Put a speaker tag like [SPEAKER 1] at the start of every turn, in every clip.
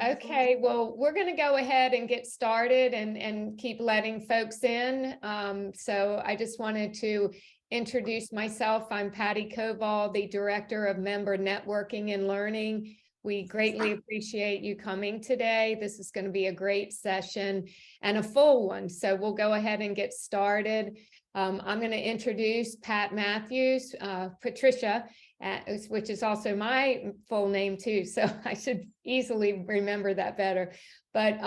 [SPEAKER 1] Okay, well, we're going to go ahead and get started and keep letting folks in. So I just wanted to introduce myself. I'm Patty Koval, the Director of Member Networking and Learning. We greatly appreciate you coming today. This is going to be a great session and a full one. So we'll go ahead and get started. I'm going to introduce Pat Matthews, Patricia, which is also my full name too, so I should easily remember that better. But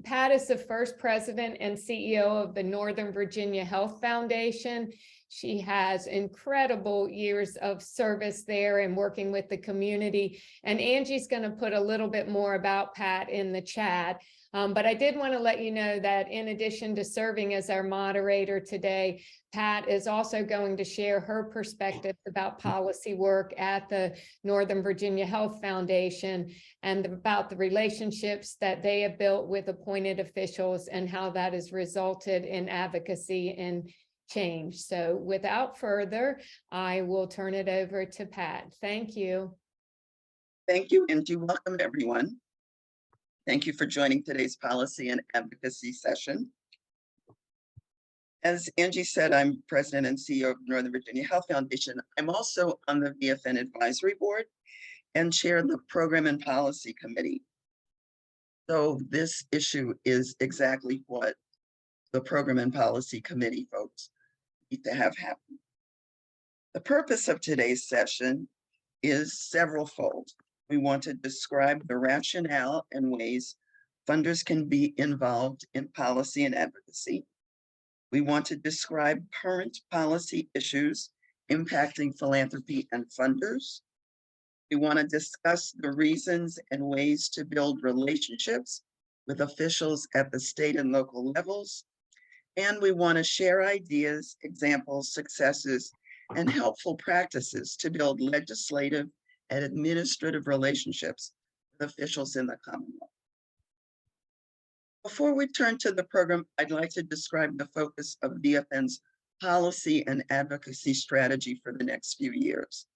[SPEAKER 1] Pat is the first president and CEO of the Northern Virginia Health Foundation. She has incredible years of service there and working with the community. And Angie's going to put a little bit more about Pat in the chat. But I did want to let you know that in addition to serving as our moderator today, Pat is also going to share her perspective about policy work at the Northern Virginia Health Foundation and about the relationships that they have built with appointed officials and how that has resulted in advocacy and change. So without further, I will turn it over to Pat. Thank you.
[SPEAKER 2] Thank you, Angie. Welcome, everyone. Thank you for joining today's policy and advocacy session. As Angie said, I'm president and CEO of Northern Virginia Health Foundation. I'm also on the VFN Advisory Board and chair the Program and Policy Committee. So this issue is exactly what the Program and Policy Committee folks need to have happen. The purpose of today's session is several-fold. We want to describe the rationale and ways funders can be involved in policy and advocacy. We want to describe current policy issues impacting philanthropy and funders. We want to discuss the reasons and ways to build relationships with officials at the state and local levels. And we want to share ideas, examples, successes, and helpful practices to build legislative and administrative relationships with officials in the Commonwealth. Before we turn to the program, I'd like to describe the focus of VFN's policy and advocacy strategy for the next few years.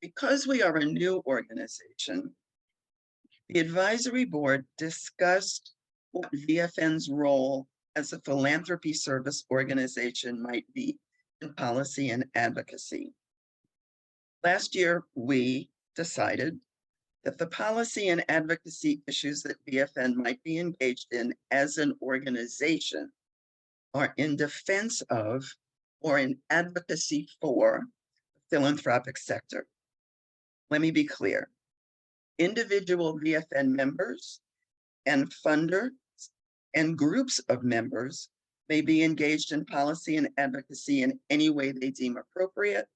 [SPEAKER 2] Because we are a new organization, the advisory board discussed what VFN's role as a philanthropy service organization might be in policy and advocacy. Last year, we decided that the policy and advocacy issues that VFN might be engaged in as an organization are in defense of or in advocacy for the philanthropic sector. Let me be clear. Individual VFN members and funders and groups of members may be engaged in policy and advocacy in any way they deem appropriate,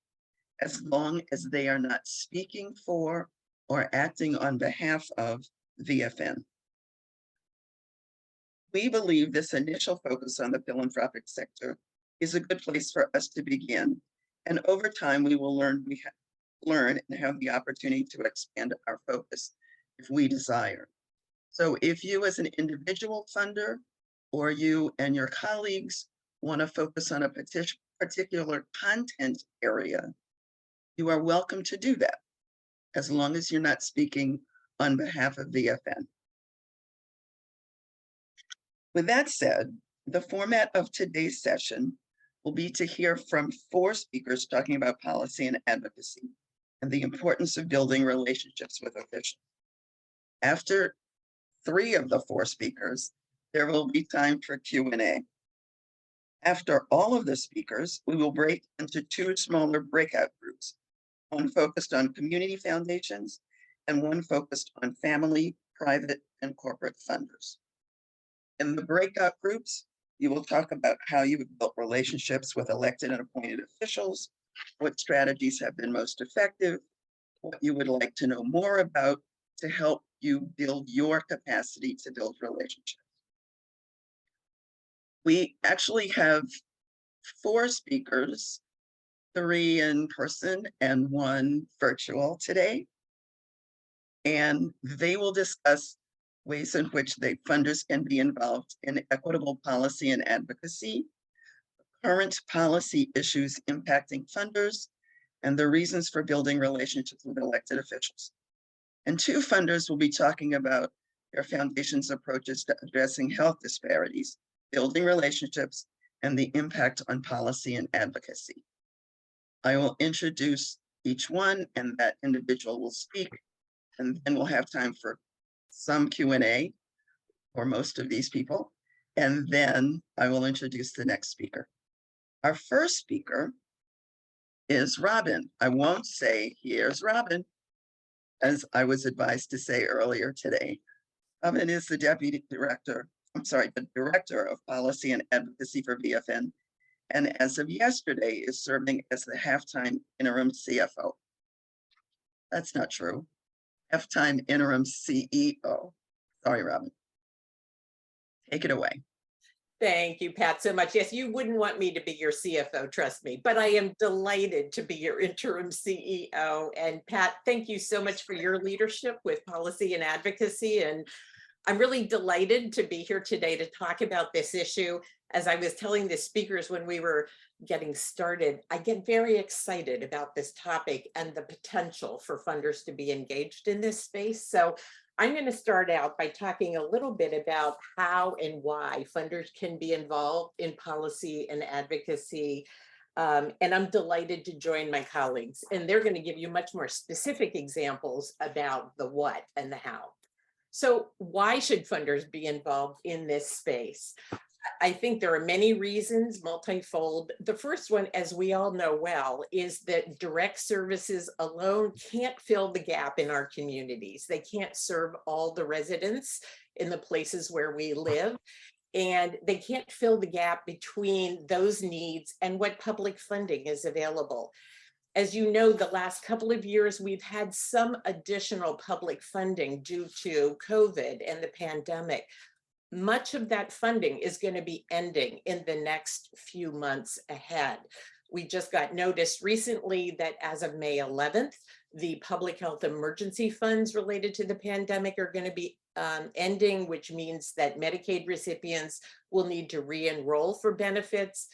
[SPEAKER 2] as long as they are not speaking for or acting on behalf of VFN. We believe this initial focus on the philanthropic sector is a good place for us to begin, and over time we will learn and have the opportunity to expand our focus if we desire. So if you as an individual funder or you and your colleagues want to focus on a particular content area, you are welcome to do that, as long as you're not speaking on behalf of VFN. With that said, the format of today's session will be to hear from 4 speakers talking about policy and advocacy and the importance of building relationships with officials. After 3 of the 4 speakers, there will be time for Q&A. After all of the speakers, we will break into 2 smaller breakout groups, one focused on community foundations and one focused on family, private, and corporate funders. In the breakout groups, you will talk about how you have built relationships with elected and appointed officials, what strategies have been most effective, what you would like to know more about to help you build your capacity to build relationships. We actually have 4 speakers, 3 in person and 1 virtual today. And they will discuss ways in which funders can be involved in equitable policy and advocacy, current policy issues impacting funders, and the reasons for building relationships with elected officials. And 2 funders will be talking about your foundation's approaches to addressing health disparities, building relationships, and the impact on policy and advocacy. I will introduce each one and that individual will speak, and then we'll have time for some Q&A for most of these people. And then I will introduce the next speaker. Our first speaker is Robin. I won't say, here's Robin, as I was advised to say earlier today. Robin is the the Director of Policy and Advocacy for VFN, and as of yesterday is serving as the halftime interim CFO. That's not true. Halftime interim CEO. Sorry, Robin. Take it away.
[SPEAKER 3] Thank you, Pat, so much. Yes, you wouldn't want me to be your CFO, trust me, but I am delighted to be your interim CEO. And Pat, thank you so much for your leadership with policy and advocacy. And I'm really delighted to be here today to talk about this issue. As I was telling the speakers when we were getting started, I get very excited about this topic and the potential for funders to be engaged in this space. So I'm going to start out by talking a little bit about how and why funders can be involved in policy and advocacy. And I'm delighted to join my colleagues, and they're going to give you much more specific examples about the what and the how. So why should funders be involved in this space? I think there are many reasons, multifold. The first one, as we all know well, is that direct services alone can't fill the gap in our communities. They can't serve all the residents in the places where we live, and they can't fill the gap between those needs and what public funding is available. As you know, the last couple of years, we've had some additional public funding due to COVID and the pandemic. Much of that funding is going to be ending in the next few months ahead. We just got notice recently that as of May 11th, the public health emergency funds related to the pandemic are going to be ending, which means that Medicaid recipients will need to re-enroll for benefits.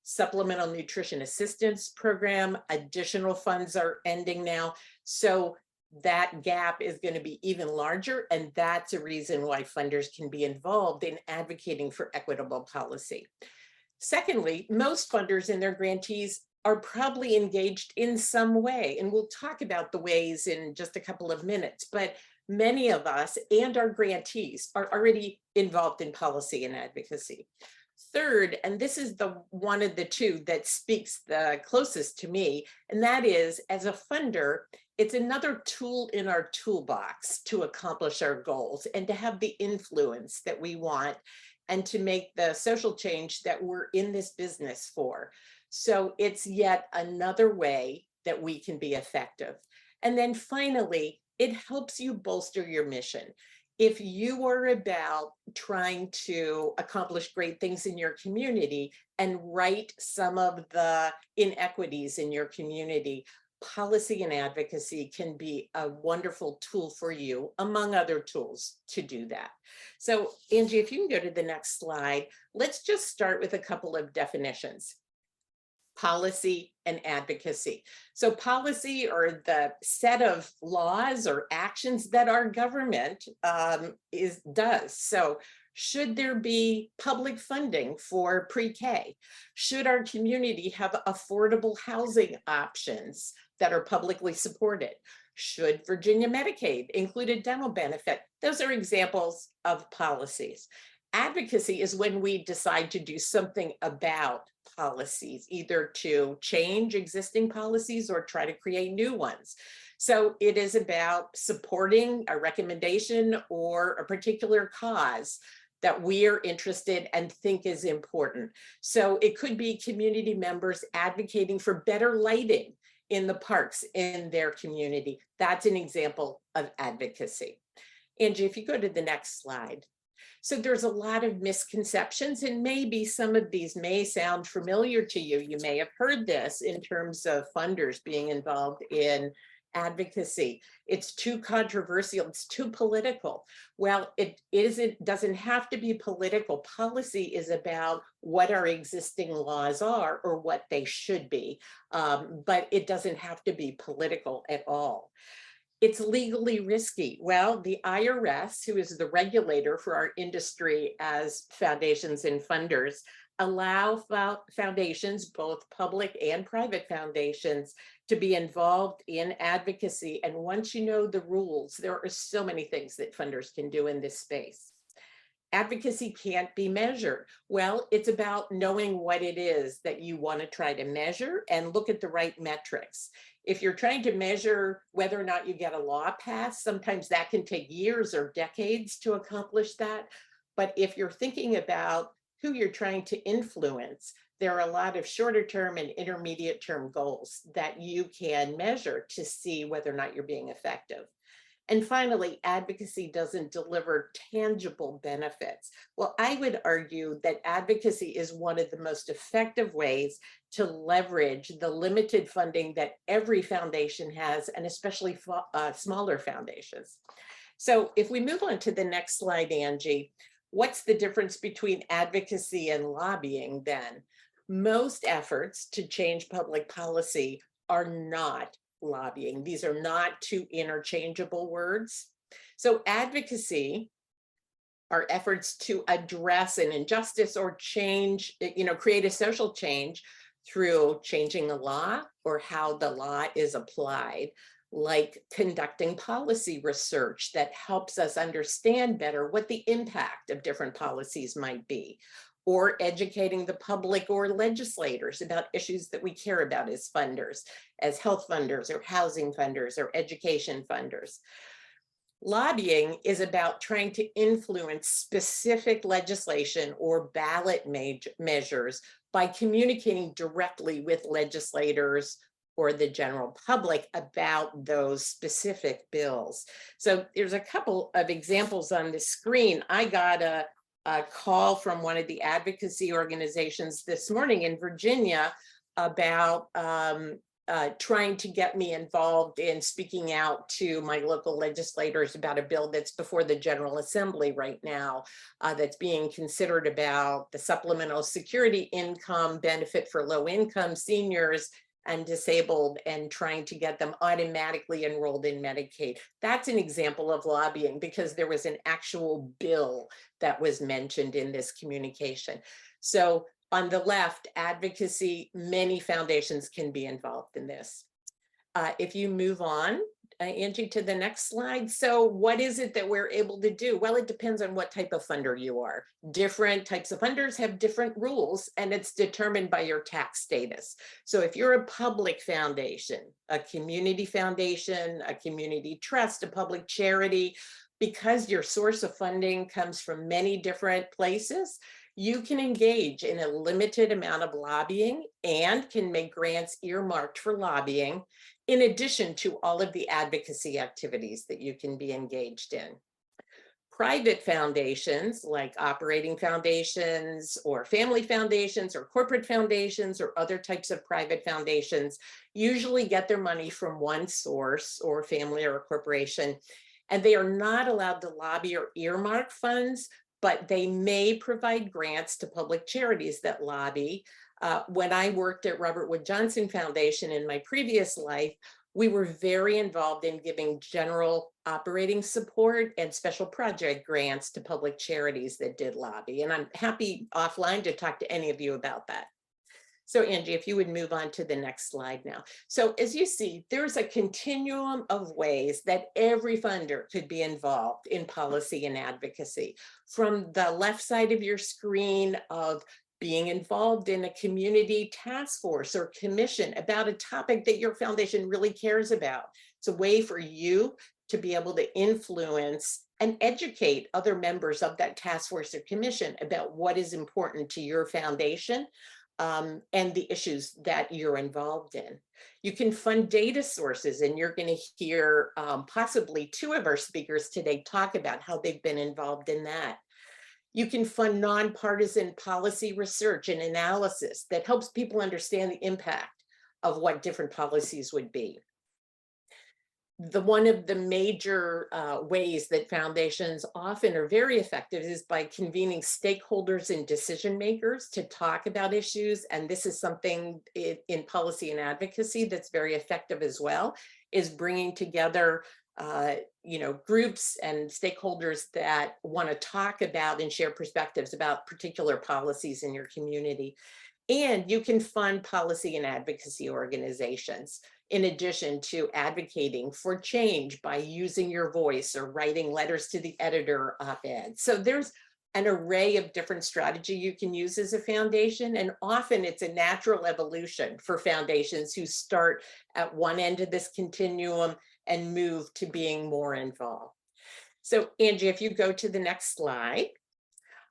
[SPEAKER 3] Supplemental nutrition assistance program, additional funds are ending now. So that gap is going to be even larger, and that's a reason why funders can be involved in advocating for equitable policy. Secondly, most funders and their grantees are probably engaged in some way, and we'll talk about the ways in just a couple of minutes, but many of us and our grantees are already involved in policy and advocacy. Third, and this is the one of the two that speaks the closest to me, and that is, as a funder, it's another tool in our toolbox to accomplish our goals and to have the influence that we want and to make the social change that we're in this business for. So it's yet another way that we can be effective. And then finally, it helps you bolster your mission. If you are about trying to accomplish great things in your community and right some of the inequities in your community, policy and advocacy can be a wonderful tool for you, among other tools, to do that. So Angie, if you can go to the next slide, let's just start with a couple of definitions. Policy and advocacy. So policy are the set of laws or actions that our government does. So should there be public funding for pre-K? Should our community have affordable housing options that are publicly supported? Should Virginia Medicaid include a dental benefit? Those are examples of policies. Advocacy is when we decide to do something about policies, either to change existing policies or try to create new ones. So it is about supporting a recommendation or a particular cause that we are interested and think is important. So it could be community members advocating for better lighting in the parks in their community. That's an example of advocacy. Angie, if you go to the next slide. So there's a lot of misconceptions, and maybe some of these may sound familiar to you. You may have heard this in terms of funders being involved in advocacy. It's too controversial, it's too political. Well, it doesn't have to be political. Policy is about what our existing laws are or what they should be, but it doesn't have to be political at all. It's legally risky. Well, the IRS, who is the regulator for our industry as foundations and funders, allow foundations, both public and private foundations, to be involved in advocacy. And once you know the rules, there are so many things that funders can do in this space. Advocacy can't be measured. Well, it's about knowing what it is that you want to try to measure and look at the right metrics. If you're trying to measure whether or not you get a law passed, sometimes that can take years or decades to accomplish that. But if you're thinking about who you're trying to influence, there are a lot of shorter term and intermediate term goals that you can measure to see whether or not you're being effective. And finally, advocacy doesn't deliver tangible benefits. Well, I would argue that advocacy is one of the most effective ways to leverage the limited funding that every foundation has, and especially smaller foundations. So if we move on to the next slide, Angie, what's the difference between advocacy and lobbying then? Most efforts to change public policy are not lobbying. These are not two interchangeable words. So advocacy are efforts to address an injustice or change, create a social change through changing a law or how the law is applied, like conducting policy research that helps us understand better what the impact of different policies might be, or educating the public or legislators about issues that we care about as funders, as health funders or housing funders or education funders. Lobbying is about trying to influence specific legislation or ballot measures by communicating directly with legislators or the general public about those specific bills. So there's a couple of examples on the screen. I got a call from one of the advocacy organizations this morning in Virginia about trying to get me involved in speaking out to my local legislators about a bill that's before the General Assembly right now that's being considered about the supplemental security income benefit for low-income seniors and disabled, and trying to get them automatically enrolled in Medicaid. That's an example of lobbying because there was an actual bill that was mentioned in this communication. So on the left, advocacy, many foundations can be involved in this. If you move on, Angie, to the next slide. So what is it that we're able to do? Well, it depends on what type of funder you are. Different types of funders have different rules, and it's determined by your tax status. So if you're a public foundation, a community foundation, a community trust, a public charity, because your source of funding comes from many different places, you can engage in a limited amount of lobbying and can make grants earmarked for lobbying, in addition to all of the advocacy activities that you can be engaged in. Private foundations, like operating foundations or family foundations or corporate foundations or other types of private foundations, usually get their money from one source or family or a corporation, and they are not allowed to lobby or earmark funds, but they may provide grants to public charities that lobby. When I worked at Robert Wood Johnson Foundation in my previous life, we were very involved in giving general operating support and special project grants to public charities that did lobby. And I'm happy offline to talk to any of you about that. So Angie, if you would move on to the next slide now. So as you see, there's a continuum of ways that every funder could be involved in policy and advocacy. From the left side of your screen of being involved in a community task force or commission about a topic that your foundation really cares about. It's a way for you to be able to influence and educate other members of that task force or commission about what is important to your foundation and the issues that you're involved in. You can fund data sources, and you're going to hear possibly two of our speakers today talk about how they've been involved in that. You can fund nonpartisan policy research and analysis that helps people understand the impact of what different policies would be. One of the major ways that foundations often are very effective is by convening stakeholders and decision makers to talk about issues. And this is something in policy and advocacy that's very effective as well, is bringing together groups and stakeholders that want to talk about and share perspectives about particular policies in your community. And you can fund policy and advocacy organizations in addition to advocating for change by using your voice or writing letters to the editor op-ed. So there's an array of different strategy you can use as a foundation. And often it's a natural evolution for foundations who start at one end of this continuum and move to being more involved. So Angie, if you go to the next slide.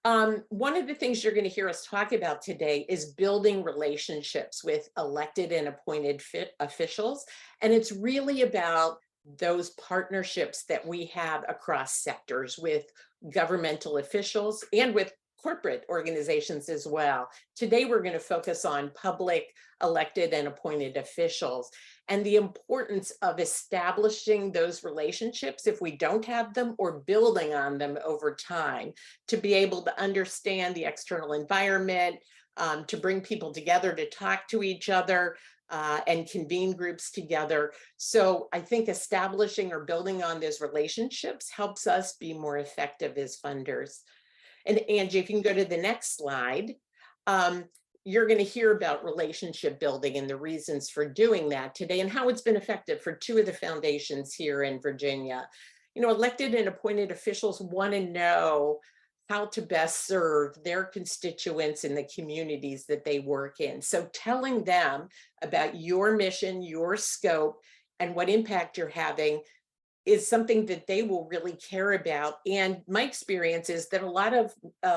[SPEAKER 3] One of the things you're going to hear us talk about today is building relationships with elected and appointed officials. And it's really about those partnerships that we have across sectors with governmental officials and with corporate organizations as well. Today, we're going to focus on public elected and appointed officials and the importance of establishing those relationships if we don't have them, or building on them over time to be able to understand the external environment, to bring people together to talk to each other, and convene groups together. So I think establishing or building on those relationships helps us be more effective as funders. And Angie, if you can go to the next slide, you're going to hear about relationship building and the reasons for doing that today and how it's been effective for two of the foundations here in Virginia. Elected and appointed officials want to know how to best serve their constituents in the communities that they work in. So telling them about your mission, your scope, and what impact you're having is something that they will really care about. And my experience is that a lot of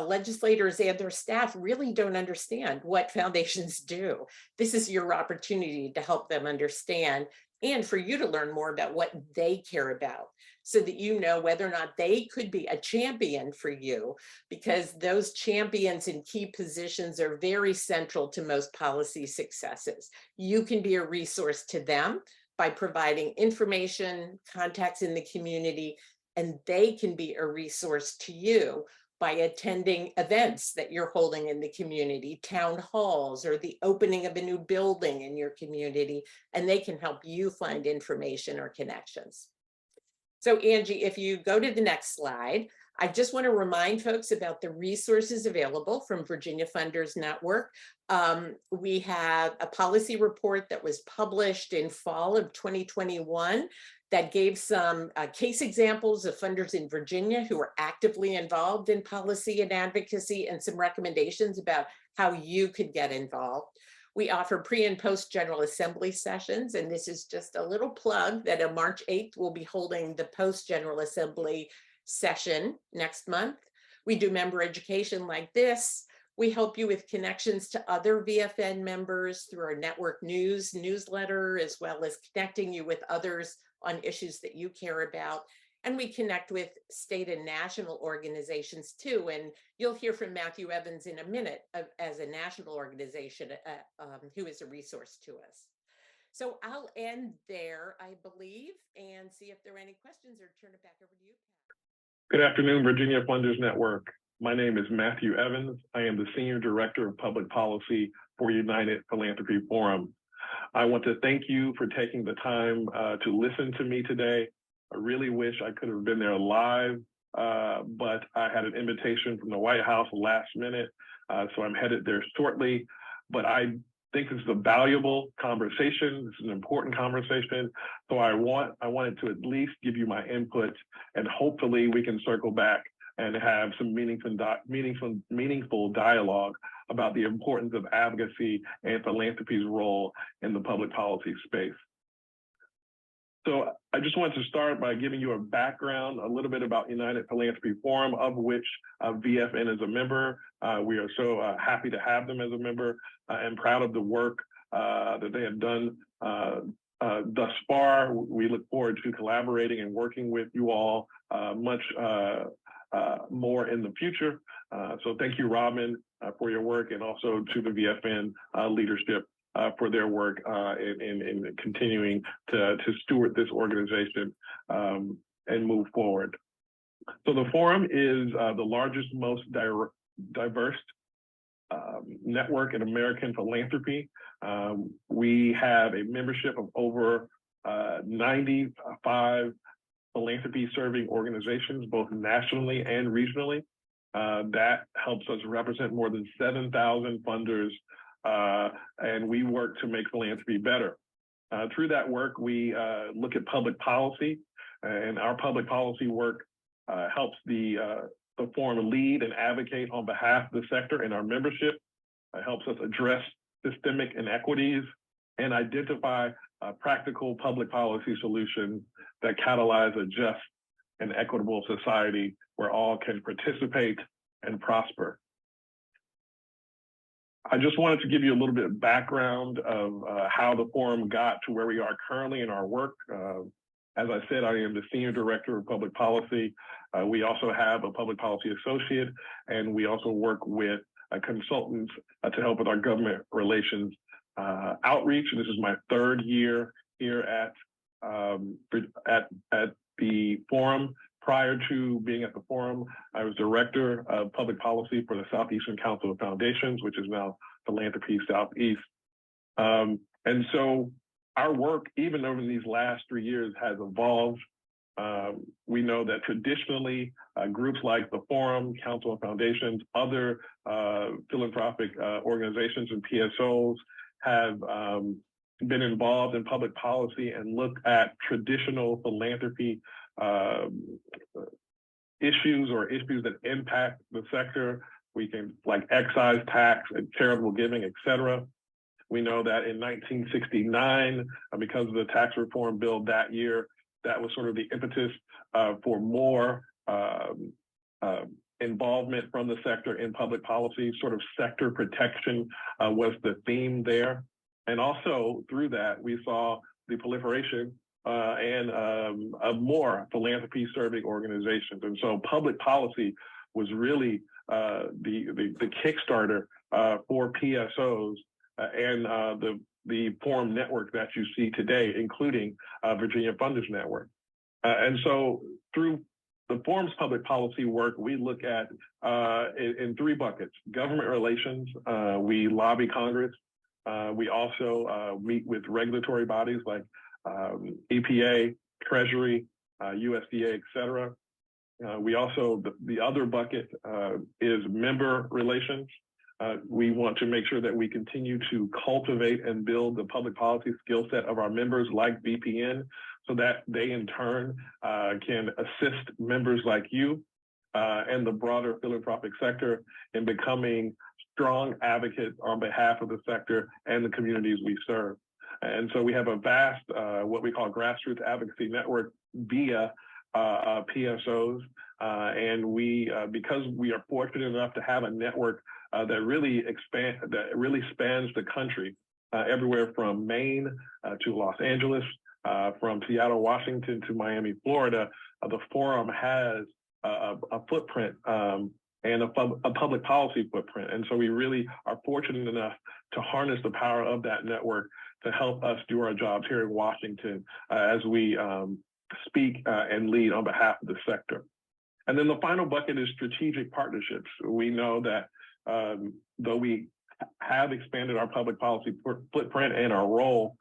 [SPEAKER 3] legislators and their staff really don't understand what foundations do. This is your opportunity to help them understand and for you to learn more about what they care about so that you know whether or not they could be a champion for you, because those champions in key positions are very central to most policy successes. You can be a resource to them by providing information, contacts in the community, and they can be a resource to you by attending events that you're holding in the community, town halls, or the opening of a new building in your community, and they can help you find information or connections. So Angie, if you go to the next slide, I just want to remind folks about the resources available from Virginia Funders Network. We have a policy report that was published in fall of 2021 that gave some case examples of funders in Virginia who are actively involved in policy and advocacy, and some recommendations about how you could get involved. We offer pre and post General Assembly sessions, and this is just a little plug that on March 8th, we'll be holding the post General Assembly session next month. We do member education like this. We help you with connections to other VFN members through our network newsletter, as well as connecting you with others on issues that you care about. And we connect with state and national organizations too. And you'll hear from Matthew Evans in a minute as a national organization who is a resource to us. So I'll end there, I believe, and see if there are any questions or turn it back over to you.
[SPEAKER 4] Good afternoon, Virginia Funders Network. My name is Matthew Evans. I am the Senior Director of Public Policy for United Philanthropy Forum. I want to thank you for taking the time to listen to me today. I really wish I could have been there live, but I had an invitation from the White House last minute, so I'm headed there shortly. But I think this is a valuable conversation. This is an important conversation. So I wanted to at least give you my input, and hopefully we can circle back and have some meaningful dialogue about the importance of advocacy and philanthropy's role in the public policy space. So I just wanted to start by giving you a background, a little bit about United Philanthropy Forum, of which VFN is a member. We are so happy to have them as a member and proud of the work that they have done thus far. We look forward to collaborating and working with you all much more in the future. So thank you, Robin, for your work, and also to the VFN leadership for their work in continuing to steward this organization and move forward. So the forum is the largest, most diverse network in American philanthropy. We have a membership of over 95 philanthropy serving organizations, both nationally and regionally. That helps us represent more than 7,000 funders, and we work to make philanthropy better. Through that work, we look at public policy, and our public policy work helps the forum lead and advocate on behalf of the sector and our membership. It helps us address systemic inequities and identify practical public policy solutions that catalyze a just and equitable society where all can participate and prosper. I just wanted to give you a little bit of background of how the forum got to where we are currently in our work. As I said, I am the Senior Director of Public Policy. We also have a Public Policy Associate, and we also work with consultants to help with our government relations outreach. And this is my third year here at the forum. Prior to being at the forum, I was Director of Public Policy for the Southeastern Council of Foundations, which is now Philanthropy Southeast. And so our work, even over these last 3 years, has evolved. We know that traditionally, groups like the Forum, Council of Foundations, other philanthropic organizations and PSOs have been involved in public policy and look at traditional philanthropy issues or issues that impact the sector. We can, like excise tax and charitable giving, et cetera. We know that in 1969, because of the tax reform bill that year, that was sort of the impetus for more involvement from the sector in public policy. Sort of sector protection was the theme there. And also through that, we saw the proliferation of more philanthropy serving organizations. And so public policy was really the Kickstarter for PSOs and the forum network that you see today, including Virginia Funders Network. And so through the forum's public policy work, we look at in three buckets: government relations, we lobby Congress. We also meet with regulatory bodies like EPA, Treasury, USDA, et cetera. We also, the other bucket is member relations. We want to make sure that we continue to cultivate and build the public policy skill set of our members like VPN, so that they in turn can assist members like you and the broader philanthropic sector in becoming strong advocates on behalf of the sector and the communities we serve. And so we have a vast, what we call grassroots advocacy network via PSOs. And we, because we are fortunate enough to have a network that really spans the country, everywhere from Maine to Los Angeles, from Seattle, Washington to Miami, Florida, the forum has a footprint and a public policy footprint. And so we really are fortunate enough to harness the power of that network to help us do our jobs here in Washington as we speak and lead on behalf of the sector. And then the final bucket is strategic partnerships. We know that though we have expanded our public policy footprint and our role,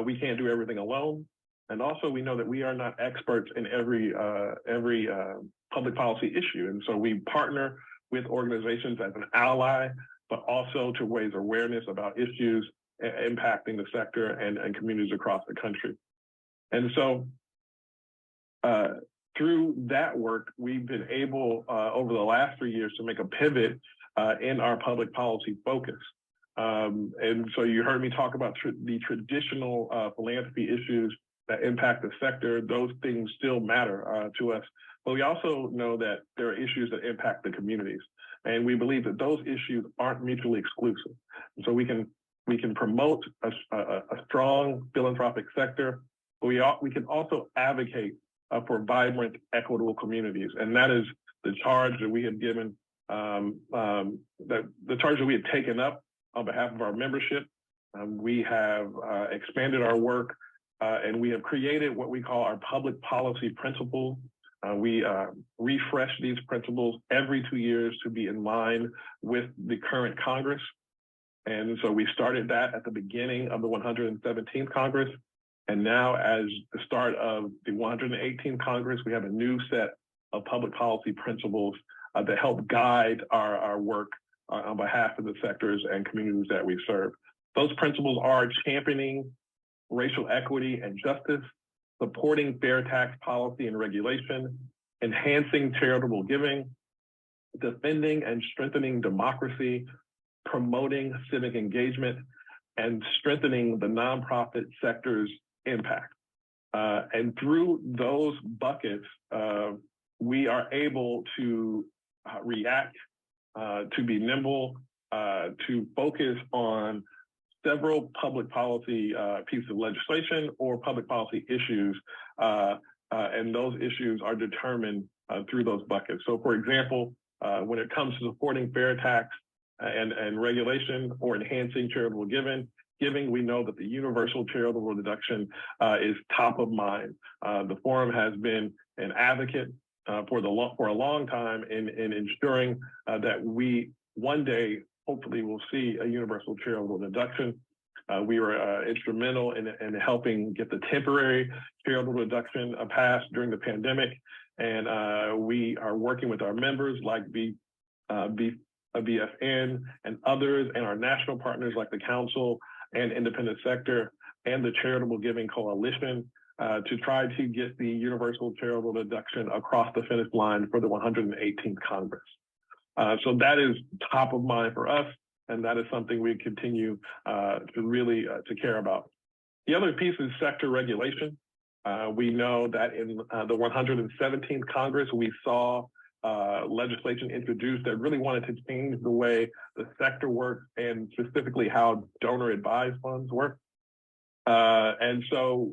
[SPEAKER 4] we can't do everything alone. And also we know that we are not experts in every public policy issue. And so we partner with organizations as an ally, but also to raise awareness about issues impacting the sector and communities across the country. And so through that work, we've been able over the last 3 years to make a pivot in our public policy focus. And so you heard me talk about the traditional philanthropy issues that impact the sector. Those things still matter to us. But we also know that there are issues that impact the communities. And we believe that those issues aren't mutually exclusive. And so we can promote a strong philanthropic sector, but we can also advocate for vibrant, equitable communities. And that is the charge that we have given, the charge that we have taken up on behalf of our membership. We have expanded our work and we have created what we call our public policy principles. We refresh these principles every 2 years to be in line with the current Congress. And so we started that at the beginning of the 117th Congress. And now, as the start of the 118th Congress, we have a new set of public policy principles that help guide our work on behalf of the sectors and communities that we serve. Those principles are championing racial equity and justice, supporting fair tax policy and regulation, enhancing charitable giving, defending and strengthening democracy, promoting civic engagement, and strengthening the nonprofit sector's impact. And through those buckets, we are able to react, to be nimble, to focus on several public policy pieces of legislation or public policy issues, and those issues are determined through those buckets. So for example, when it comes to supporting fair tax and regulation or enhancing charitable giving, we know that the universal charitable deduction is top of mind. The Forum has been an advocate for a long time in ensuring that we one day hopefully will see a universal charitable deduction. We were instrumental in helping get the temporary charitable deduction passed during the pandemic, and we are working with our members like BFN and others, and our national partners like the Council and Independent Sector and the Charitable Giving Coalition to try to get the universal charitable deduction across the finish line for the 118th Congress. So that is top of mind for us, and that is something we continue to really to care about. The other piece is sector regulation. We know that in the 117th Congress, we saw legislation introduced that really wanted to change the way the sector works and specifically how donor advised funds work. And so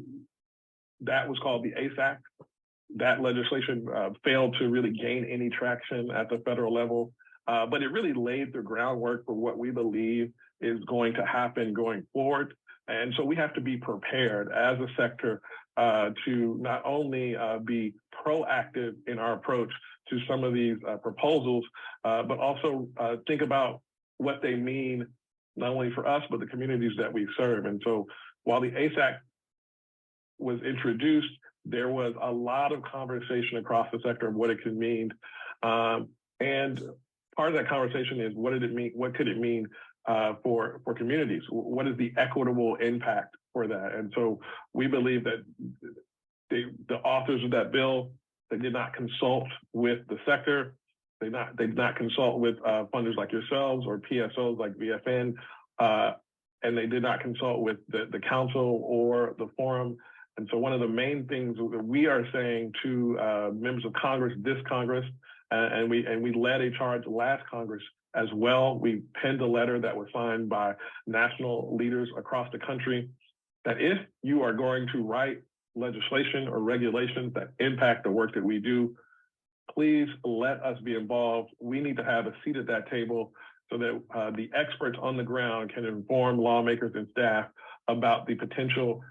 [SPEAKER 4] that was called the ACE Act. That legislation failed to really gain any traction at the federal level, but it really laid the groundwork for what we believe is going to happen going forward. And so we have to be prepared as a sector to not only be proactive in our approach to some of these proposals, but also think about what they mean, not only for us, but the communities that we serve. And so while the ACE Act was introduced, there was a lot of conversation across the sector of what it could mean. And part of that conversation is what did it mean? What could it mean for communities? What is the equitable impact for that? And so we believe that the authors of that bill, they did not consult with the sector. They did not consult with funders like yourselves or PSOs like VFN, and they did not consult with the council or the forum. And so one of the main things that we are saying to members of Congress, this Congress, and we led a charge last Congress as well. We penned a letter that was signed by national leaders across the country that if you are going to write legislation or regulations that impact the work that we do, please let us be involved. We need to have a seat at that table so that the experts on the ground can inform lawmakers and staff about the potential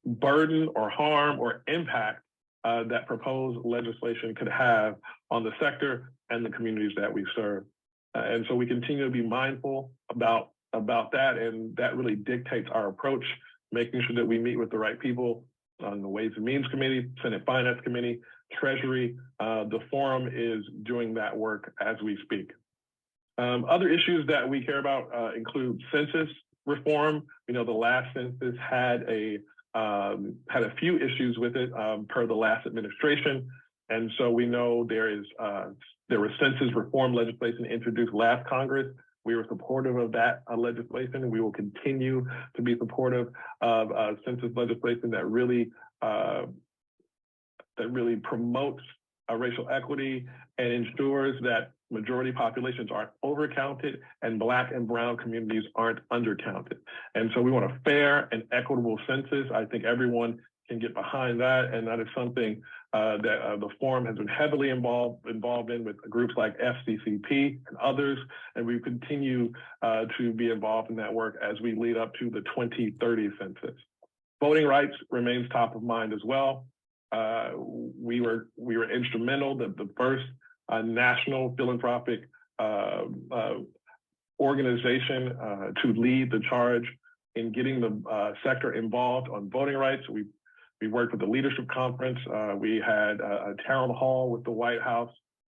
[SPEAKER 4] burden or harm or impact that proposed legislation could have on the sector and the communities that we serve. And so we continue to be mindful about that, and that really dictates our approach, making sure that we meet with the right people on the Ways and Means Committee, Senate Finance Committee, Treasury. The Forum is doing that work as we speak. Other issues that we care about include census reform. You know, the last census had a few issues with it per the last administration. And so we know there was census reform legislation introduced last Congress. We were supportive of that legislation, and we will continue to be supportive of census legislation that really promotes racial equity and ensures that majority populations aren't overcounted and Black and Brown communities aren't undercounted. And so we want a fair and equitable census. I think everyone can get behind that, and that is something that the Forum has been heavily involved in with groups like FCCP and others, and we continue to be involved in that work as we lead up to the 2030 census. Voting rights remains top of mind as well. We were instrumental, the first national philanthropic organization to lead the charge in getting the sector involved on voting rights. We worked with the Leadership Conference. We had a town hall with the White House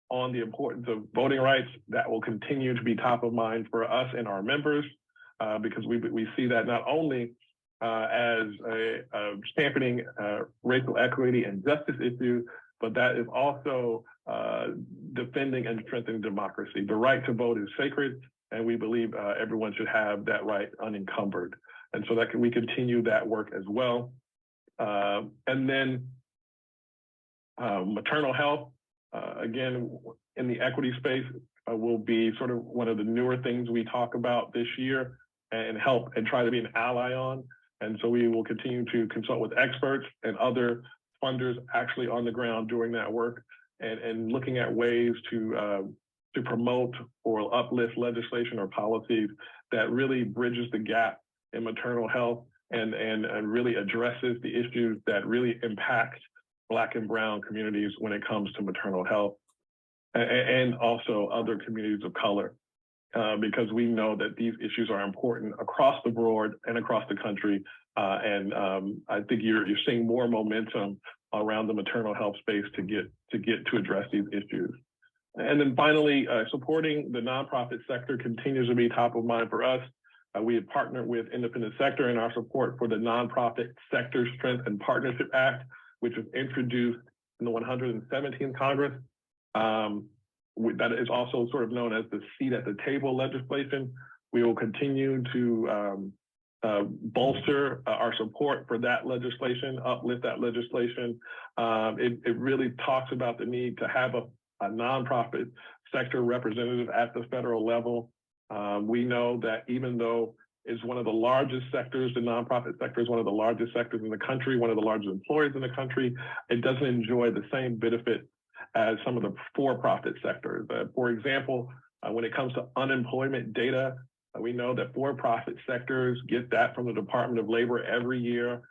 [SPEAKER 4] on the importance of voting rights. That will continue to be top of mind for us and our members, because we see that not only as a championing racial equity and justice issue, but that is also defending and strengthening democracy. The right to vote is sacred, and we believe everyone should have that right unencumbered. And so we continue that work as well. And then maternal health, again, in the equity space, will be sort of one of the newer things we talk about this year and help and try to be an ally on. And so we will continue to consult with experts and other funders actually on the ground doing that work and looking at ways to promote or uplift legislation or policies that really bridges the gap in maternal health and really addresses the issues that really impact Black and Brown communities when it comes to maternal health and also other communities of color, because we know that these issues are important across the board and across the country. And I think you're seeing more momentum around the maternal health space to address these issues. And then finally, supporting the nonprofit sector continues to be top of mind for us. We have partnered with Independent Sector in our support for the Nonprofit Sector Strength and Partnership Act, which was introduced in the 117th Congress. That is also sort of known as the seat at the table legislation. We will continue to bolster our support for that legislation, uplift that legislation. It really talks about the need to have a nonprofit sector representative at the federal level. We know that even though it's one of the largest sectors, the nonprofit sector is one of the largest sectors in the country, one of the largest employers in the country, it doesn't enjoy the same benefit as some of the for-profit sectors. For example, when it comes to unemployment data, we know that for-profit sectors get that from the Department of Labor every year at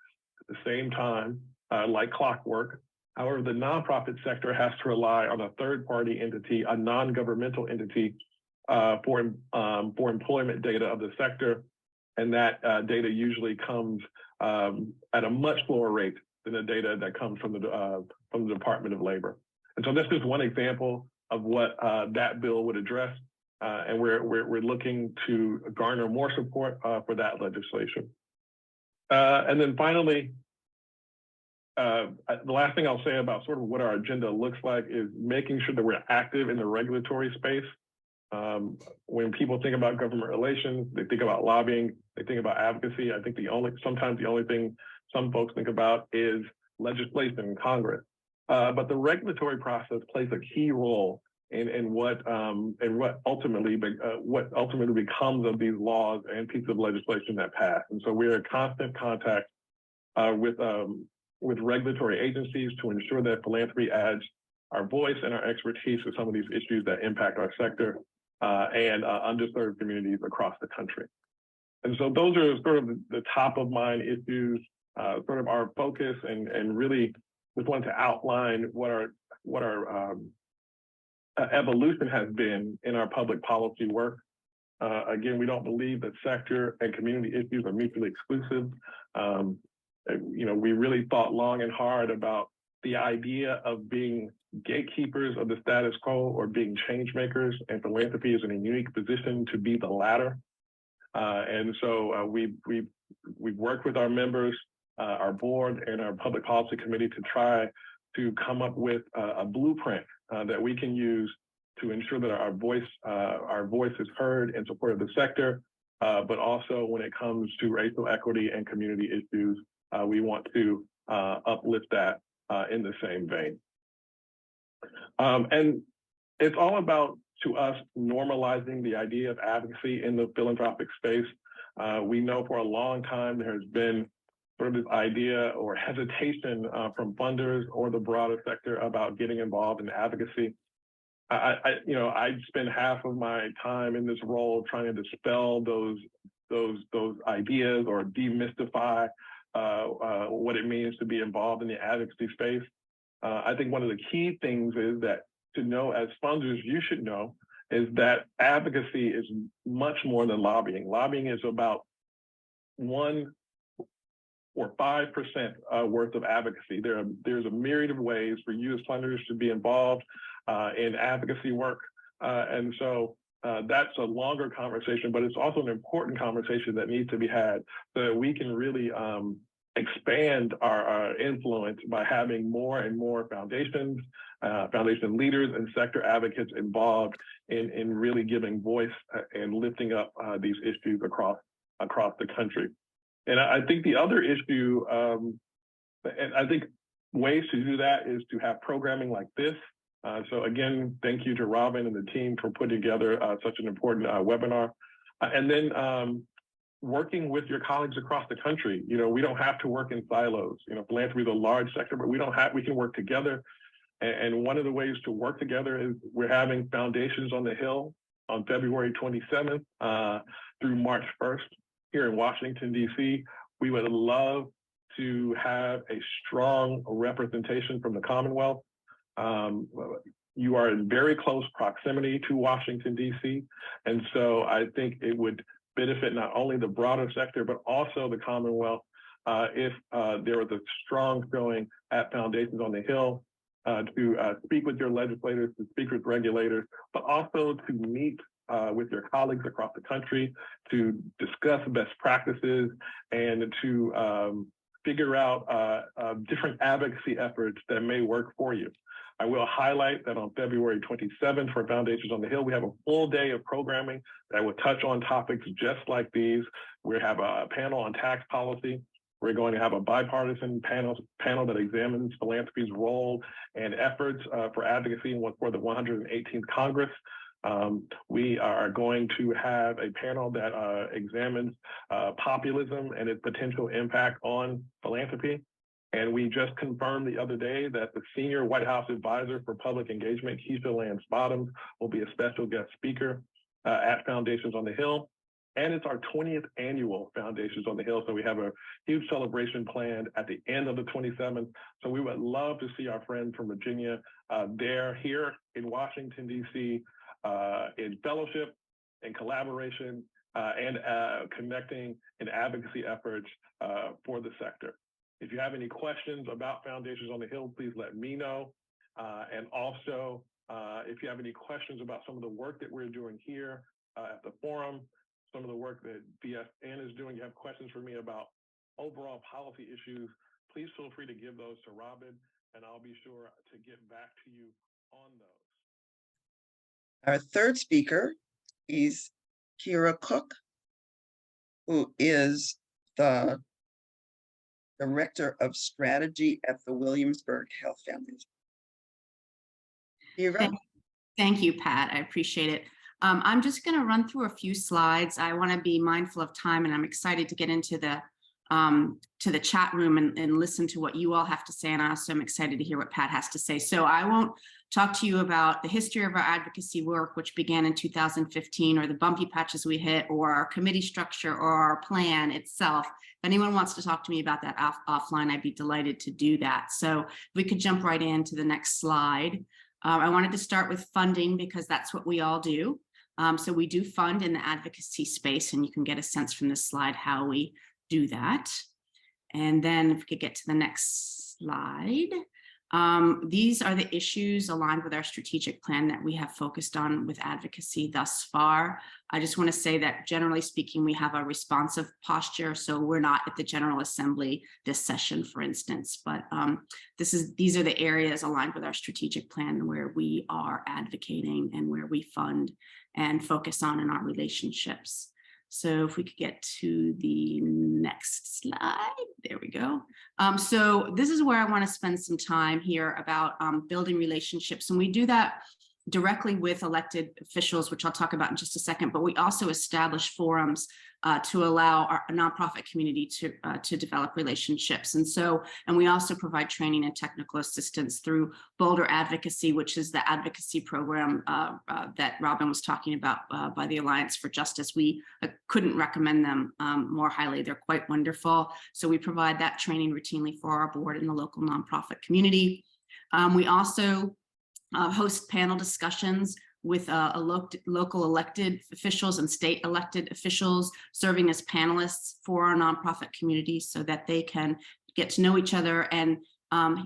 [SPEAKER 4] the same time, like clockwork. However, the nonprofit sector has to rely on a third-party entity, a non-governmental entity, for employment data of the sector, and that data usually comes at a much lower rate than the data that comes from the Department of Labor. And so this is one example of what that bill would address, and we're looking to garner more support for that legislation. And then finally, the last thing I'll say about sort of what our agenda looks like is making sure that we're active in the regulatory space. When people think about government relations, they think about lobbying, they think about advocacy. I think sometimes the only thing some folks think about is legislation in Congress. But the regulatory process plays a key role in what ultimately becomes of these laws and pieces of legislation that pass. And so we're in constant contact with regulatory agencies to ensure that philanthropy adds our voice and our expertise to some of these issues that impact our sector and underserved communities across the country. And so those are sort of the top of mind issues, sort of our focus, and really just wanted to outline what our evolution has been in our public policy work. Again, we don't believe that sector and community issues are mutually exclusive. We really thought long and hard about the idea of being gatekeepers of the status quo or being change makers, and philanthropy is in a unique position to be the latter. And so we've worked with our members, our board, and our public policy committee to try to come up with a blueprint that we can use to ensure that our voice is heard in support of the sector, but also when it comes to racial equity and community issues, we want to uplift that in the same vein. And it's all about, to us, normalizing the idea of advocacy in the philanthropic space. We know for a long time there has been sort of this idea or hesitation from funders or the broader sector about getting involved in advocacy. I spend half of my time in this role trying to dispel those ideas or demystify what it means to be involved in the advocacy space. I think one of the key things is that to know, as funders, you should know, is that advocacy is much more than lobbying. Lobbying is about 1 or 5% worth of advocacy. There's a myriad of ways for you as funders to be involved in advocacy work. And so that's a longer conversation, but it's also an important conversation that needs to be had so that we can really expand our influence by having more and more foundations, foundation leaders and sector advocates involved in really giving voice and lifting up these issues across the country. And I think the other issue, and I think ways to do that is to have programming like this. So again, thank you to Robin and the team for putting together such an important webinar. And then working with your colleagues across the country. You know, we don't have to work in silos. You know, philanthropy is a large sector, but we can work together. And one of the ways to work together is we're having Foundations on the Hill on February 27th through March 1st here in Washington, D.C. We would love to have a strong representation from the Commonwealth. You are in very close proximity to Washington, D.C. And so I think it would benefit not only the broader sector, but also the Commonwealth if there was a strong showing at Foundations on the Hill to speak with your legislators, to speak with regulators, but also to meet with your colleagues across the country to discuss best practices and to figure out different advocacy efforts that may work for you. I will highlight that on February 27th for Foundations on the Hill, we have a full day of programming that will touch on topics just like these. We have a panel on tax policy. We're going to have a bipartisan panel that examines philanthropy's role and efforts for advocacy for the 118th Congress. We are going to have a panel that examines populism and its potential impact on philanthropy. And we just confirmed the other day that the senior White House advisor for public engagement, Keisha Lance Bottoms, will be a special guest speaker at Foundations on the Hill. And it's our 20th annual Foundations on the Hill. So we have a huge celebration planned at the end of the 27th. So we would love to see our friends from Virginia there, here in Washington, D.C., in fellowship, in collaboration, and connecting in advocacy efforts for the sector. If you have any questions about Foundations on the Hill, please let me know. And also, if you have any questions about some of the work that we're doing here at the forum, some of the work that DFN is doing, you have questions for me about overall policy issues, please feel free to give those to Robin, and I'll be sure to get back to you on those.
[SPEAKER 2] Our third speaker is Kira Cook, who is the Director of Strategy at the Williamsburg Health Foundation. Kira?
[SPEAKER 5] Thank you, Pat. I appreciate it. I'm just going to run through a few slides. I want to be mindful of time, and I'm excited to get into the chat room and listen to what you all have to say. And I also am excited to hear what Pat has to say. So I won't talk to you about the history of our advocacy work, which began in 2015, or the bumpy patches we hit, or our committee structure, or our plan itself. If anyone wants to talk to me about that offline, I'd be delighted to do that. So if we could jump right into the next slide. I wanted to start with funding because that's what we all do. So we do fund in the advocacy space, and you can get a sense from this slide how we do that. And then if we could get to the next slide. These are the issues aligned with our strategic plan that we have focused on with advocacy thus far. I just want to say that generally speaking, we have a responsive posture. So we're not at the General Assembly this session, for instance, but these are the areas aligned with our strategic plan where we are advocating and where we fund and focus on in our relationships. So if we could get to the next slide, there we go. So this is where I want to spend some time here about building relationships. And we do that directly with elected officials, which I'll talk about in just a second, but we also establish forums to allow our nonprofit community to develop relationships. And we also provide training and technical assistance through Boulder Advocacy, which is the advocacy program that Robin was talking about by the Alliance for Justice. We couldn't recommend them more highly. They're quite wonderful. So we provide that training routinely for our board and the local nonprofit community. We also host panel discussions with local elected officials and state elected officials serving as panelists for our nonprofit community so that they can get to know each other and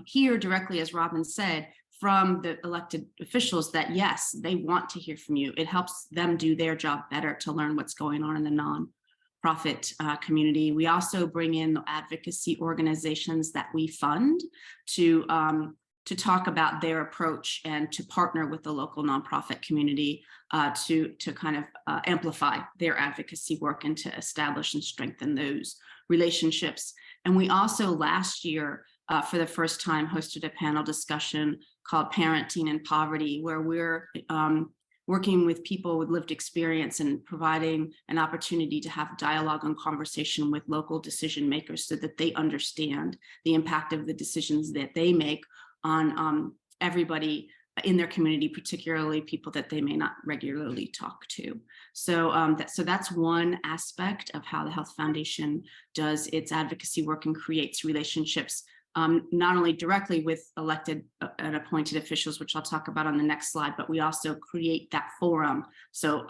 [SPEAKER 5] hear directly, as Robin said, from the elected officials that, yes, they want to hear from you. It helps them do their job better to learn what's going on in the nonprofit community. We also bring in the advocacy organizations that we fund to talk about their approach and to partner with the local nonprofit community to kind of amplify their advocacy work and to establish and strengthen those relationships. And we also last year, for the first time, hosted a panel discussion called Parenting in Poverty, where we're working with people with lived experience and providing an opportunity to have dialogue and conversation with local decision makers so that they understand the impact of the decisions that they make on everybody in their community, particularly people that they may not regularly talk to. So, so that's one aspect of how the Health Foundation does its advocacy work and creates relationships, not only directly with elected and appointed officials, which I'll talk about on the next slide, but we also create that forum so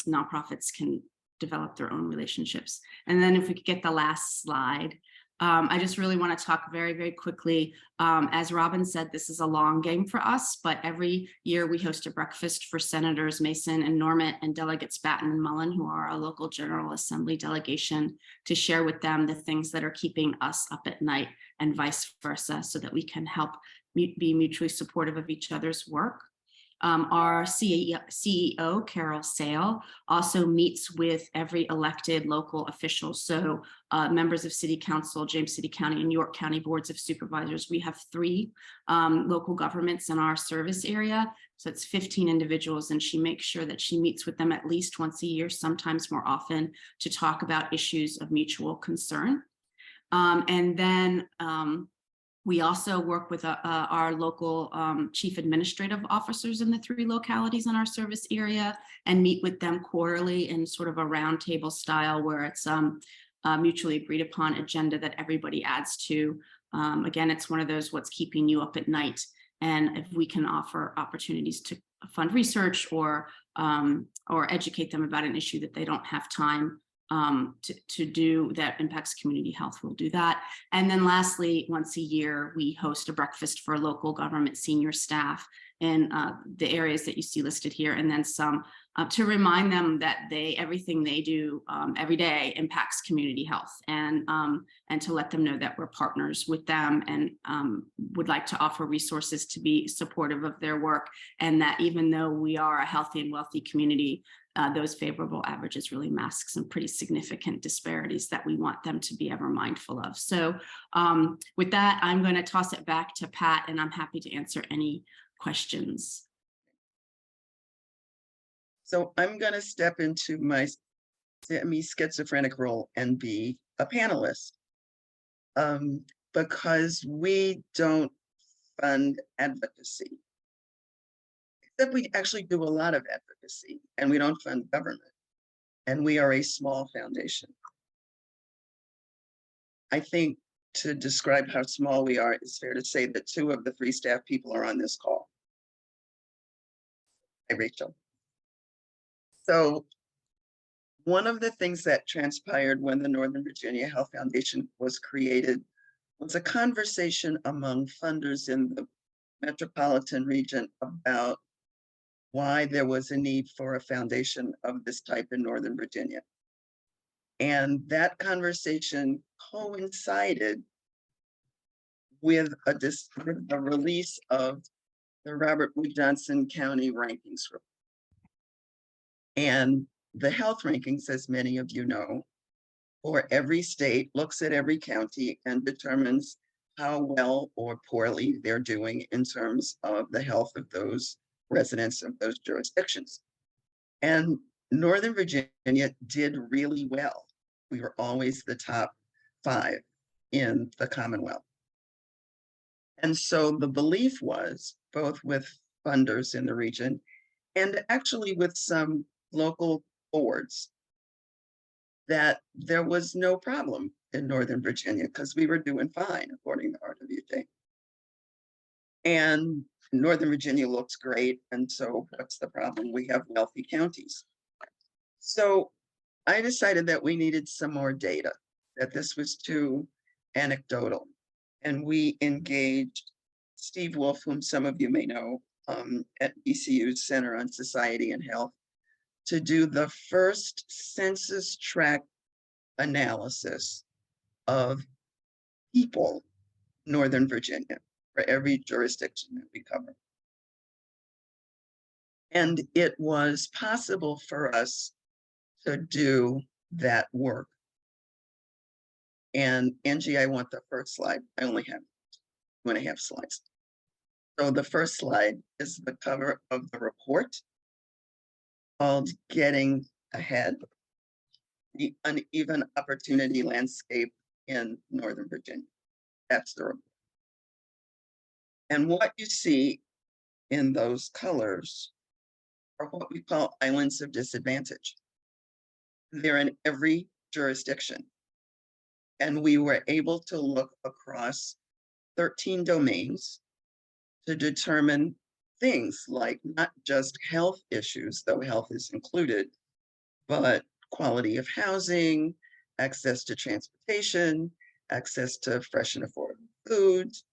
[SPEAKER 5] nonprofits can develop their own relationships. And then if we could get the last slide. I just really want to talk very, very quickly. As Robin said, this is a long game for us, but every year we host a breakfast for Senators Mason and Norment and delegates Batten and Mullen, who are our local General Assembly delegation, to share with them the things that are keeping us up at night and vice versa, so that we can help be mutually supportive of each other's work. Our CEO, Carol Sale, also meets with every elected local official. So members of City Council, James City County and York County Boards of Supervisors. We have 3 local governments in our service area. So it's 15 individuals, and she makes sure that she meets with them at least once a year, sometimes more often, to talk about issues of mutual concern. And then we also work with our local chief administrative officers in the 3 localities in our service area and meet with them quarterly in sort of a roundtable style where it's a mutually agreed upon agenda that everybody adds to. Again, it's one of those what's keeping you up at night. And if we can offer opportunities to fund research or educate them about an issue that they don't have time to do that impacts community health, we'll do that. And then lastly, once a year, we host a breakfast for local government senior staff in the areas that you see listed here, and then some to remind them that everything they do every day impacts community health, and to let them know that we're partners with them and would like to offer resources to be supportive of their work, and that even though we are a healthy and wealthy community, those favorable averages really mask some pretty significant disparities that we want them to be ever mindful of. So with that, I'm going to toss it back to Pat, and I'm happy to answer any questions.
[SPEAKER 2] So I'm going to step into my semi-schizophrenic role and be a panelist, because we don't fund advocacy. Except we actually do a lot of advocacy, and we don't fund government, and we are a small foundation. I think to describe how small we are, it's fair to say that 2 of the 3 staff people are on this call. Hi, Rachel. So one of the things that transpired when the Northern Virginia Health Foundation was created was a conversation among funders in the metropolitan region about why there was a need for a foundation of this type in Northern Virginia. And that conversation coincided with a release of the Robert Wood Johnson County rankings report. And the health rankings, as many of you know, for every state looks at every county and determines how well or poorly they're doing in terms of the health of those residents of those jurisdictions. And Northern Virginia did really well. We were always the top 5 in the Commonwealth. And so the belief was, both with funders in the region and actually with some local boards, that there was no problem in Northern Virginia because we were doing fine, according to RWJ. And Northern Virginia looks great, and so what's the problem? We have wealthy counties. So I decided that we needed some more data, that this was too anecdotal. And we engaged Steve Wolf, whom some of you may know, at ECU's Center on Society and Health, to do the first census tract analysis of people, Northern Virginia, for every jurisdiction that we cover. And it was possible for us to do that work. And Angie, I want the first slide. I only have 2.5 slides. So the first slide is the cover of the report called Getting Ahead, the Uneven Opportunity Landscape in Northern Virginia. That's the report. And what you see in those colors are what we call islands of disadvantage. They're in every jurisdiction. And we were able to look across 13 domains to determine things like not just health issues, though health is included, but quality of housing, access to transportation, access to fresh and affordable foods,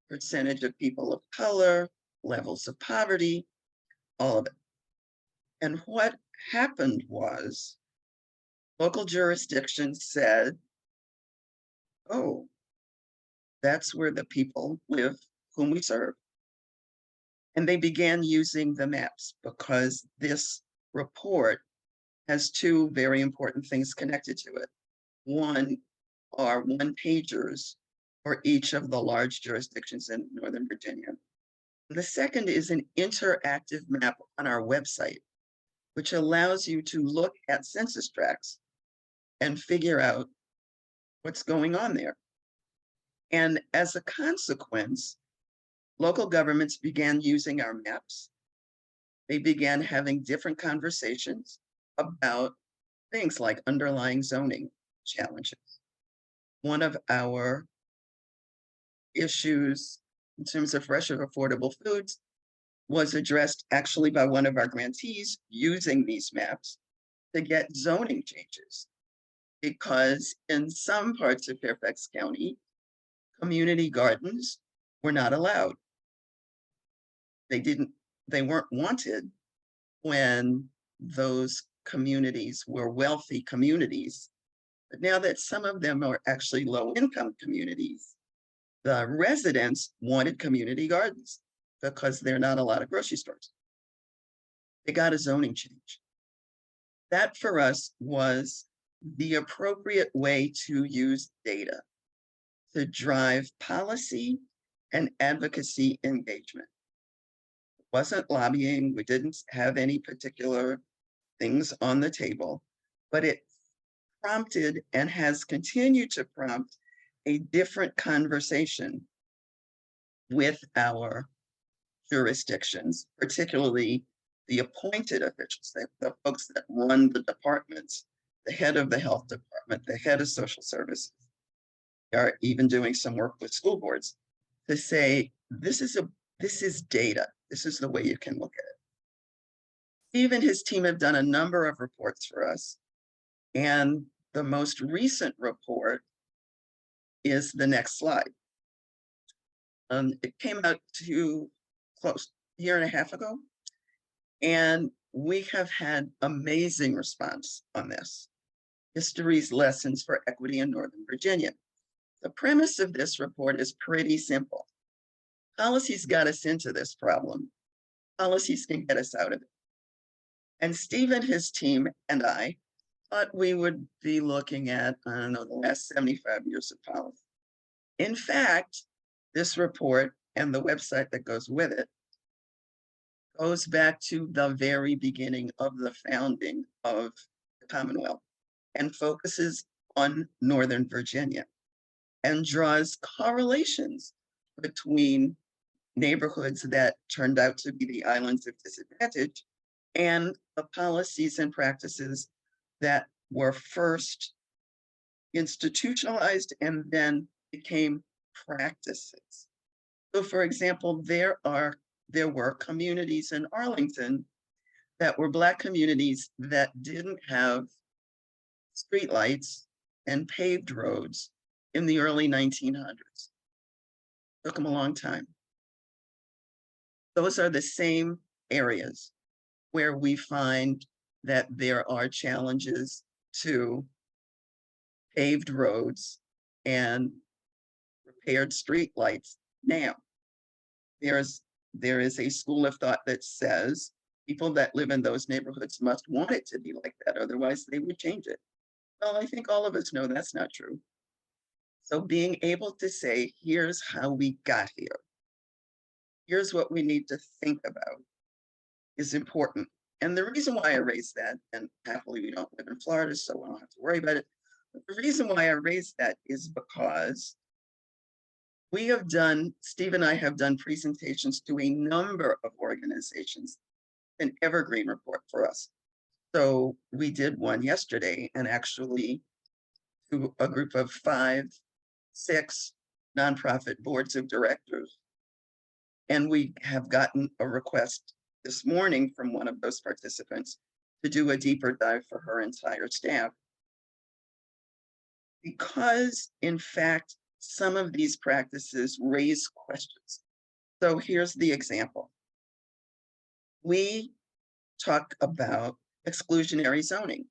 [SPEAKER 2] percentage of people of color, levels of poverty, all of it. And what happened was local jurisdictions said, oh, that's where the people live whom we serve. And they began using the maps because this report has two very important things connected to it. One are one-pagers for each of the large jurisdictions in Northern Virginia. The second is an interactive map on our website, which allows you to look at census tracts and figure out what's going on there. And as a consequence, local governments began using our maps. They began having different conversations about things like underlying zoning challenges. One of our issues in terms of fresh and affordable foods was addressed actually by one of our grantees using these maps to get zoning changes. Because in some parts of Fairfax County, community gardens were not allowed. They weren't wanted when those communities were wealthy communities. But now that some of them are actually low-income communities, the residents wanted community gardens because there are not a lot of grocery stores. They got a zoning change. That for us was the appropriate way to use data to drive policy and advocacy engagement. It wasn't lobbying. We didn't have any particular things on the table, but it prompted and has continued to prompt a different conversation with our jurisdictions, particularly the appointed officials, the folks that run the departments, the head of the health department, the head of social services. We are even doing some work with school boards to say, this is data. This is the way you can look at it. Steve and his team have done a number of reports for us. And the most recent report is the next slide. It came out to close a year and a half ago. And we have had amazing response on this. History's Lessons for Equity in Northern Virginia. The premise of this report is pretty simple. Policies got us into this problem. Policies can get us out of it. And Steve and his team and I thought we would be looking at, I don't know, the last 75 years of policy. In fact, this report and the website that goes with it goes back to the very beginning of the founding of the Commonwealth and focuses on Northern Virginia and draws correlations between neighborhoods that turned out to be the islands of disadvantage and the policies and practices that were first institutionalized and then became practices. So for example, there are there were communities in Arlington that were Black communities that didn't have streetlights and paved roads in the early 1900s. Took them a long time. Those are the same areas where we find that there are challenges to paved roads and repaired streetlights now. There is a school of thought that says people that live in those neighborhoods must want it to be like that, otherwise they would change it. Well, I think all of us know that's not true. So being able to say, here's how we got here, here's what we need to think about, is important. And the reason why I raised that, and happily we don't live in Florida, so we don't have to worry about it. But the reason why I raised that is because we have done, Steve and I have done presentations to a number of organizations, an evergreen report for us. So we did one yesterday, and actually to a group of 5, 6 nonprofit boards of directors. And we have gotten a request this morning from one of those participants to do a deeper dive for her entire staff. Because, in fact, some of these practices raise questions. So here's the example. We talk about exclusionary zoning,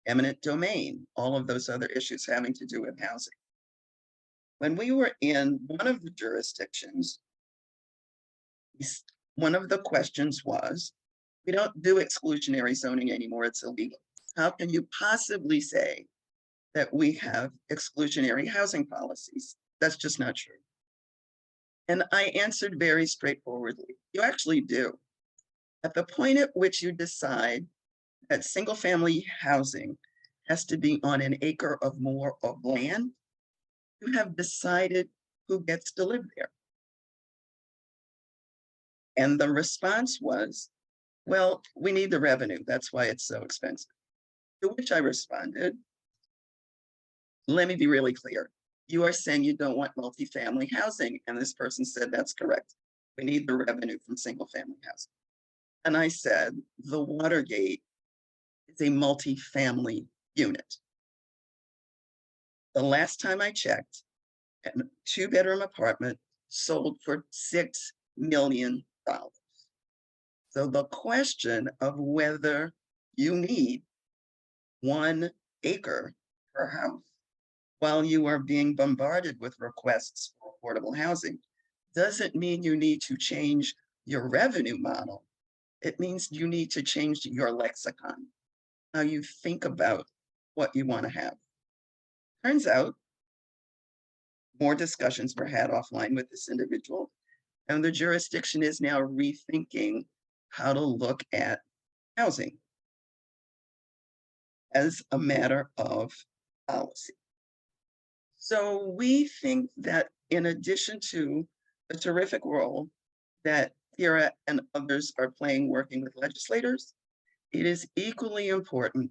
[SPEAKER 2] eminent domain, all of those other issues having to do with housing. When we were in one of the jurisdictions, one of the questions was, we don't do exclusionary zoning anymore, it's illegal. How can you possibly say that we have exclusionary housing policies? That's just not true. And I answered very straightforwardly, you actually do. At the point at which you decide that single family housing has to be on an acre or more of land, you have decided who gets to live there. And the response was, well, we need the revenue. That's why it's so expensive. To which I responded, let me be really clear. You are saying you don't want multifamily housing. And this person said, that's correct. We need the revenue from single family housing. And I said, the Watergate is a multifamily unit. The last time I checked, a 2-bedroom apartment sold for $6 million. So the question of whether you need 1 acre per house while you are being bombarded with requests for affordable housing doesn't mean you need to change your revenue model. It means you need to change your lexicon, how you think about what you want to have. Turns out, more discussions were had offline with this individual, and the jurisdiction is now rethinking how to look at housing as a matter of policy. So we think that in addition to the terrific role that Kira and others are playing working with legislators, it is equally important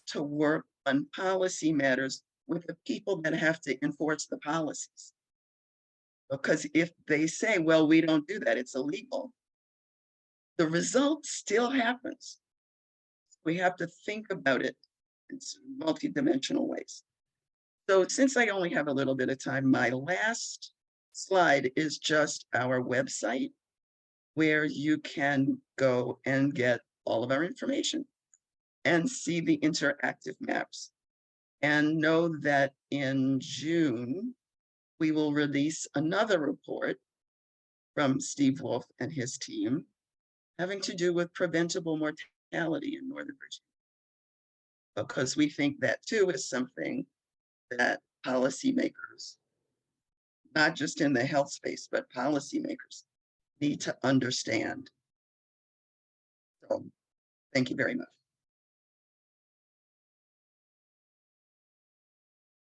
[SPEAKER 2] to work on policy matters with the people that have to enforce the policies. Because if they say, well, we don't do that, it's illegal, the result still happens. We have to think about it in multidimensional ways. So since I only have a little bit of time, my last slide is just our website, where you can go and get all of our information and see the interactive maps. And know that in June, we will release another report from Steve Wolf and his team having to do with preventable mortality in Northern Virginia. Because we think that too is something that policymakers, not just in the health space, but policymakers need to understand. So thank you very much.